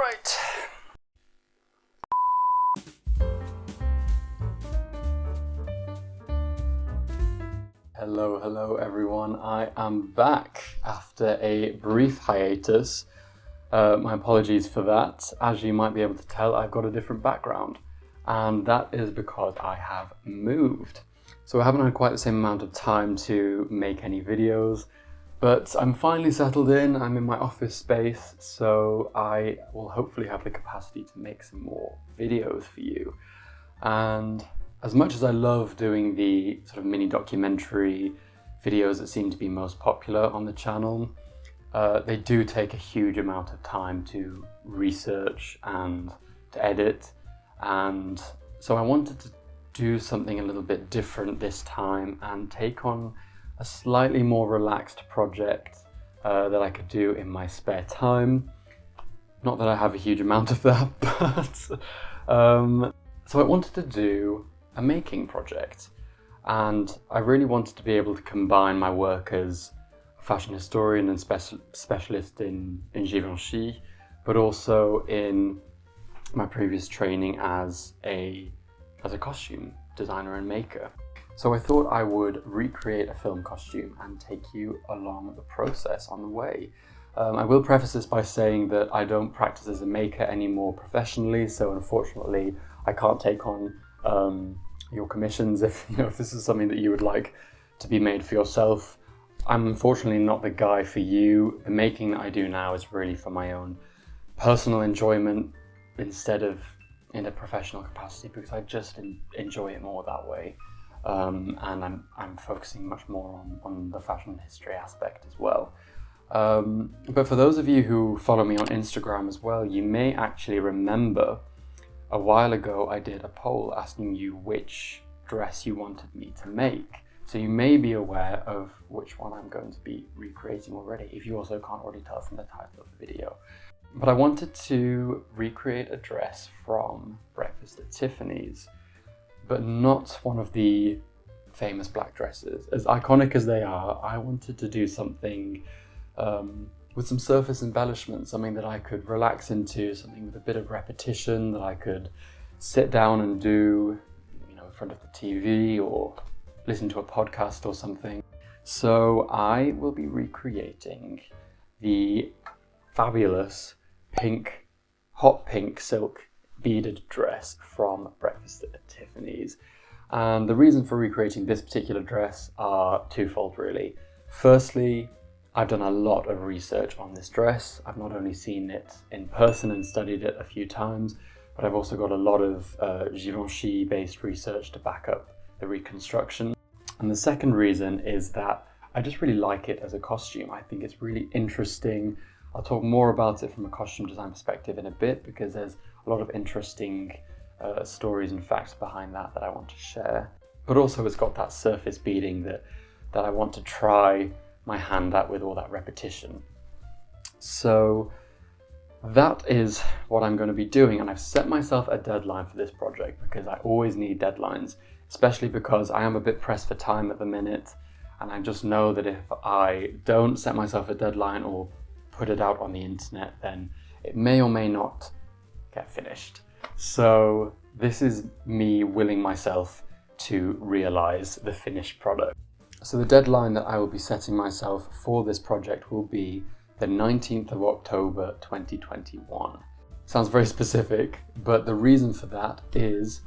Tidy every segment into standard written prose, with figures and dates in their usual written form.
Right. Hello everyone. I am back after a brief hiatus. My apologies for that. As you might be able to tell, I've got a different background, and that is because I have moved. So I haven't had quite the same amount of time to make any videos, but I'm finally settled in. I'm in my office space, so I will hopefully have the capacity to make some more videos for you. And as much as I love doing the sort of mini documentary videos that seem to be most popular on the channel, they do take a huge amount of time to research and to edit. And so I wanted to do something a little bit different this time and take on a slightly more relaxed project that I could do in my spare time. Not that I have a huge amount of that, but so I wanted to do a making project, and I really wanted to be able to combine my work as a fashion historian and specialist in Givenchy, but also in my previous training as a costume designer and maker. So I thought I would recreate a film costume and take you along the process on the way. I will preface this by saying that I don't practice as a maker anymore professionally, so unfortunately I can't take on your commissions if this is something that you would like to be made for yourself. I'm unfortunately not the guy for you. The making that I do now is really for my own personal enjoyment instead of in a professional capacity, because I just enjoy it more that way. And I'm focusing much more on the fashion history aspect as well. But for those of you who follow me on Instagram as well, you may actually remember a while ago I did a poll asking you which dress you wanted me to make. So you may be aware of which one I'm going to be recreating already, if you also can't already tell from the title of the video. But I wanted to recreate a dress from Breakfast at Tiffany's, but not one of the famous black dresses. As iconic as they are, I wanted to do something with some surface embellishment, something that I could relax into, something with a bit of repetition that I could sit down and do, in front of the TV or listen to a podcast or something. So I will be recreating the fabulous hot pink silk beaded dress from Breakfast at Tiffany's. And the reason for recreating this particular dress are twofold, really. Firstly, I've done a lot of research on this dress. I've not only seen it in person and studied it a few times, but I've also got a lot of Givenchy-based research to back up the reconstruction. And the second reason is that I just really like it as a costume. I think it's really interesting. I'll talk more about it from a costume design perspective in a bit, because there's a lot of interesting stories and facts behind that I want to share. But also it's got that surface beading that I want to try my hand at with all that repetition. So that is what I'm going to be doing, and I've set myself a deadline for this project because I always need deadlines, especially because I am a bit pressed for time at the minute, and I just know that if I don't set myself a deadline or put it out on the internet, then it may or may not get finished. So this is me willing myself to realize the finished product. So the deadline that I will be setting myself for this project will be the 19th of October 2021. Sounds very specific, but the reason for that is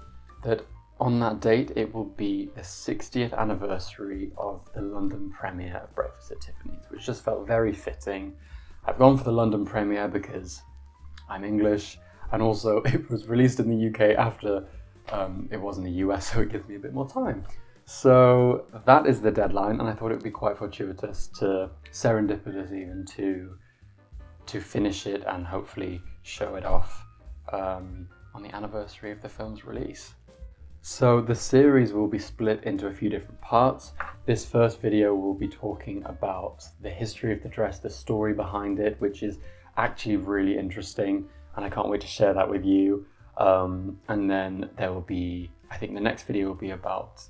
that on that date it will be the 60th anniversary of the London premiere of Breakfast at Tiffany's, which just felt very fitting. I've gone for the London premiere because I'm English, and also it was released in the UK after it was in the US, so it gives me a bit more time. So that is the deadline, and I thought it would be quite fortuitous, serendipitous even, to finish it and hopefully show it off on the anniversary of the film's release. So the series will be split into a few different parts. This first video will be talking about the history of the dress, the story behind it, which is actually really interesting, and I can't wait to share that with you. And then there will be, I think the next video will be about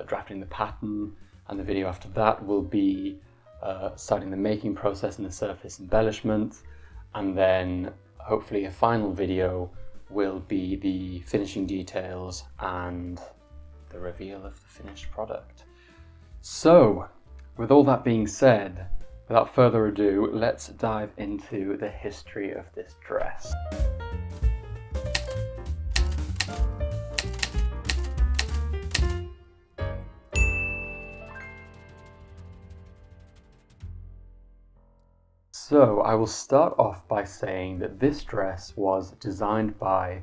drafting the pattern, and the video after that will be starting the making process and the surface embellishment, and then hopefully a final video will be the finishing details and the reveal of the finished product. So, with all that being said, without further ado, let's dive into the history of this dress. So I will start off by saying that this dress was designed by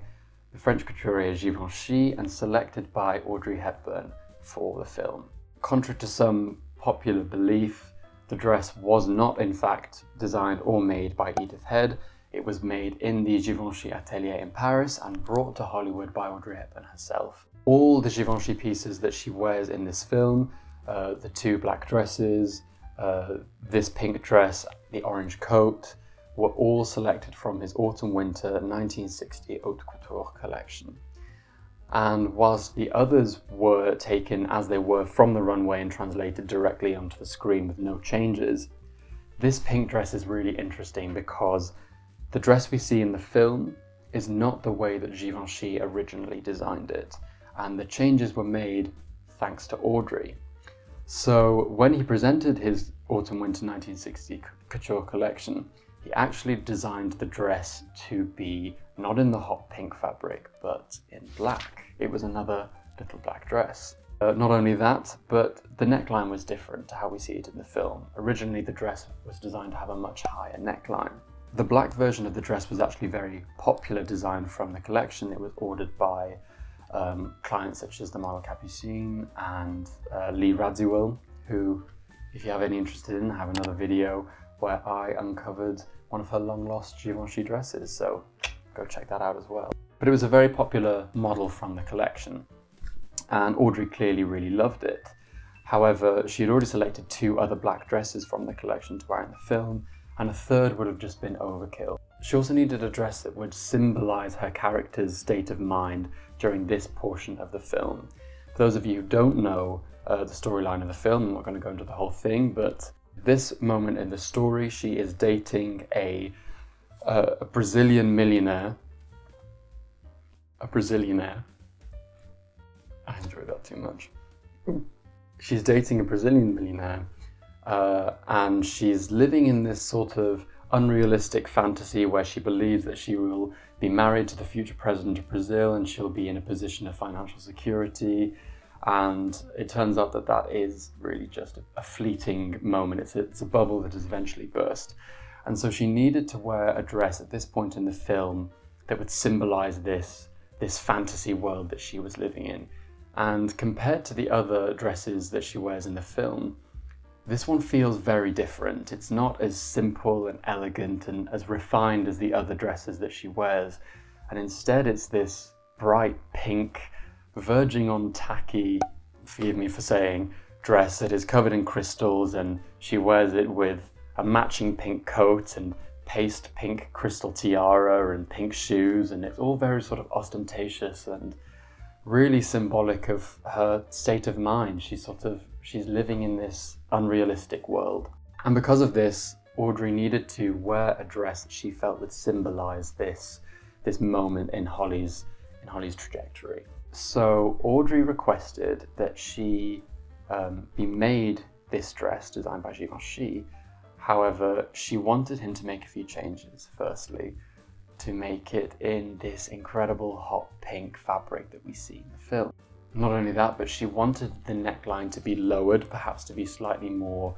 the French couturier Givenchy and selected by Audrey Hepburn for the film. Contrary to some popular belief, the dress was not in fact designed or made by Edith Head. It was made in the Givenchy atelier in Paris and brought to Hollywood by Audrey Hepburn herself. All the Givenchy pieces that she wears in this film, the two black dresses, this pink dress, the orange coat, were all selected from his autumn-winter 1960 haute couture collection. And whilst the others were taken as they were from the runway and translated directly onto the screen with no changes, this pink dress is really interesting because the dress we see in the film is not the way that Givenchy originally designed it, and the changes were made thanks to Audrey. So when he presented his autumn-winter 1960 couture collection, he actually designed the dress to be not in the hot pink fabric, but in black. It was another little black dress. Not only that, but the neckline was different to how we see it in the film. Originally, the dress was designed to have a much higher neckline. The black version of the dress was actually a very popular design from the collection. It was ordered by clients such as the model Capucine and Lee Radziwill, who, if you have any interest in, I have another video where I uncovered one of her long-lost Givenchy dresses, so go check that out as well. But it was a very popular model from the collection, and Audrey clearly really loved it. However, she had already selected 2 other black dresses from the collection to wear in the film, and a third would have just been overkill. She also needed a dress that would symbolize her character's state of mind during this portion of the film. For those of you who don't know the storyline of the film, I'm not going to go into the whole thing, but this moment in the story, she is dating a Brazilian millionaire. A Brazilianaire. I enjoyed that too much. She's dating a Brazilian millionaire, and she's living in this sort of unrealistic fantasy where she believes that she will be married to the future president of Brazil and she'll be in a position of financial security. And it turns out that that is really just a fleeting moment. It's a bubble that has eventually burst. And so she needed to wear a dress at this point in the film that would symbolize this fantasy world that she was living in. And compared to the other dresses that she wears in the film, this one feels very different. It's not as simple and elegant and as refined as the other dresses that she wears. And instead it's this bright pink, verging on tacky, forgive me for saying, dress that is covered in crystals, and she wears it with a matching pink coat and paste pink crystal tiara and pink shoes, and it's all very sort of ostentatious and really symbolic of her state of mind. She's living in this unrealistic world. And because of this, Audrey needed to wear a dress that she felt would symbolize this moment in Holly's trajectory. So Audrey requested that she be made this dress designed by Givenchy. However, she wanted him to make a few changes. Firstly, to make it in this incredible hot pink fabric that we see in the film. Not only that, but she wanted the neckline to be lowered, perhaps to be slightly more,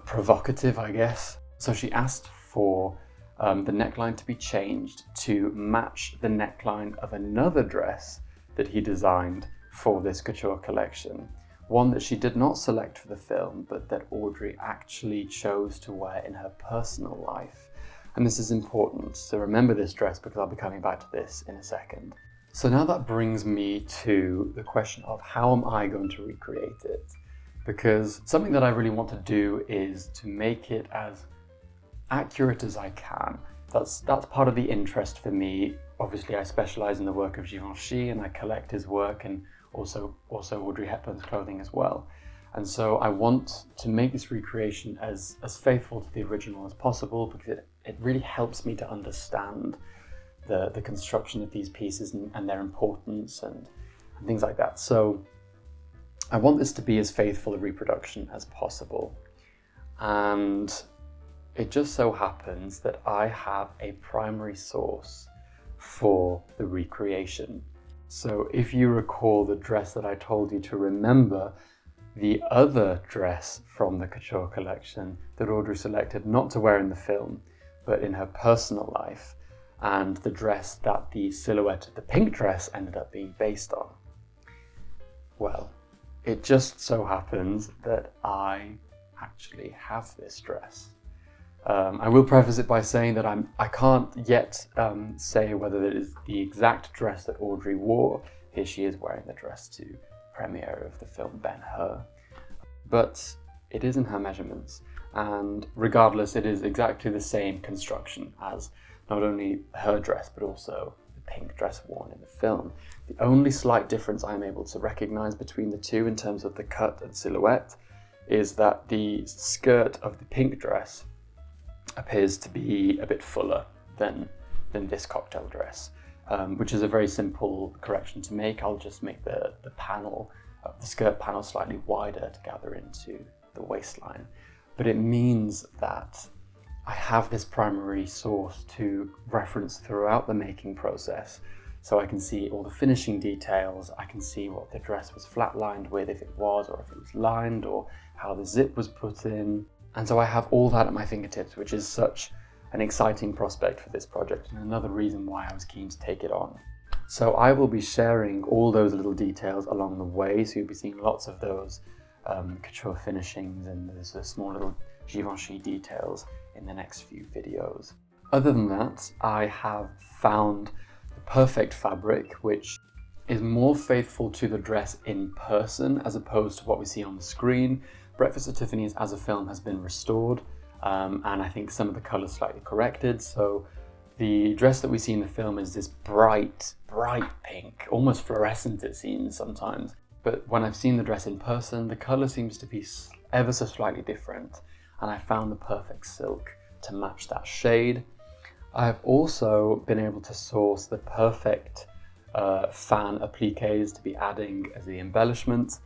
provocative, I guess. So she asked for the neckline to be changed to match the neckline of another dress that he designed for this couture collection. One that she did not select for the film, but that Audrey actually chose to wear in her personal life. And this is important, so remember this dress because I'll be coming back to this in a second. So now that brings me to the question of how am I going to recreate it? Because something that I really want to do is to make it as accurate as I can. That's part of the interest for me. Obviously, I specialize in the work of Givenchy and I collect his work and also Audrey Hepburn's clothing as well. And so I want to make this recreation as faithful to the original as possible because it really helps me to understand the construction of these pieces and their importance and things like that. So I want this to be as faithful a reproduction as possible. And it just so happens that I have a primary source for the recreation. So if you recall the dress that I told you to remember, the other dress from the couture collection that Audrey selected not to wear in the film, but in her personal life, and the dress that the silhouette of the pink dress ended up being based on. Well, it just so happens that I actually have this dress. I will preface it by saying that I can't yet say whether it is the exact dress that Audrey wore. Here she is wearing the dress to premiere of the film Ben-Hur. But it is in her measurements, and regardless, it is exactly the same construction as not only her dress, but also the pink dress worn in the film. The only slight difference I'm able to recognize between the two in terms of the cut and silhouette is that the skirt of the pink dress appears to be a bit fuller than this cocktail dress, which is a very simple correction to make. I'll just make the panel, the skirt panel, slightly wider to gather into the waistline. But it means that I have this primary source to reference throughout the making process. So I can see all the finishing details, I can see what the dress was flat-lined with, if it was, or if it was lined, or how the zip was put in. And so I have all that at my fingertips, which is such an exciting prospect for this project, and another reason why I was keen to take it on. So I will be sharing all those little details along the way, so you'll be seeing lots of those couture finishings and there's the small little Givenchy details in the next few videos. Other than that, I have found the perfect fabric, which is more faithful to the dress in person as opposed to what we see on the screen. Breakfast at Tiffany's as a film has been restored, and I think some of the colours slightly corrected. So the dress that we see in the film is this bright pink, almost fluorescent it seems sometimes. But when I've seen the dress in person, the colour seems to be ever so slightly different, and I found the perfect silk to match that shade. I've also been able to source the perfect fan appliques to be adding as the embellishment,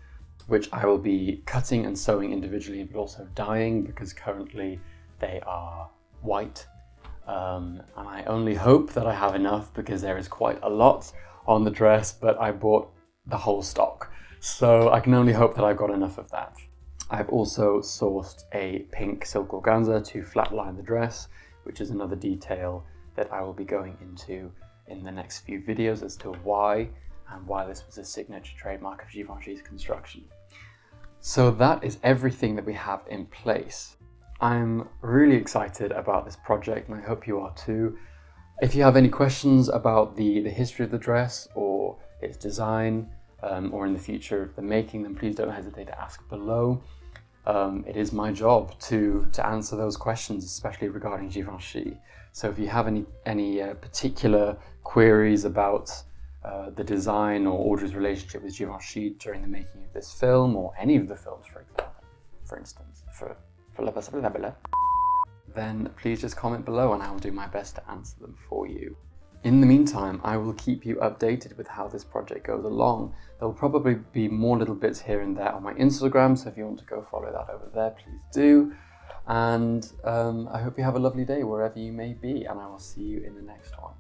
which I will be cutting and sewing individually, but also dyeing, because currently they are white. And I only hope that I have enough, because there is quite a lot on the dress, but I bought the whole stock. So I can only hope that I've got enough of that. I've also sourced a pink silk organza to flatline the dress, which is another detail that I will be going into in the next few videos as to why this was a signature trademark of Givenchy's construction. So that is everything that we have in place. I'm really excited about this project, and I hope you are too. If you have any questions about the history of the dress or its design, or in the future of the making, then please don't hesitate to ask below. It is my job to answer those questions, especially regarding Givenchy. So if you have any particular queries about the design or Audrey's relationship with Givenchy during the making of this film, or any of the films, for instance, then please just comment below and I will do my best to answer them for you. In the meantime, I will keep you updated with how this project goes along. There will probably be more little bits here and there on my Instagram, so if you want to go follow that over there, please do. And I hope you have a lovely day wherever you may be, and I will see you in the next one.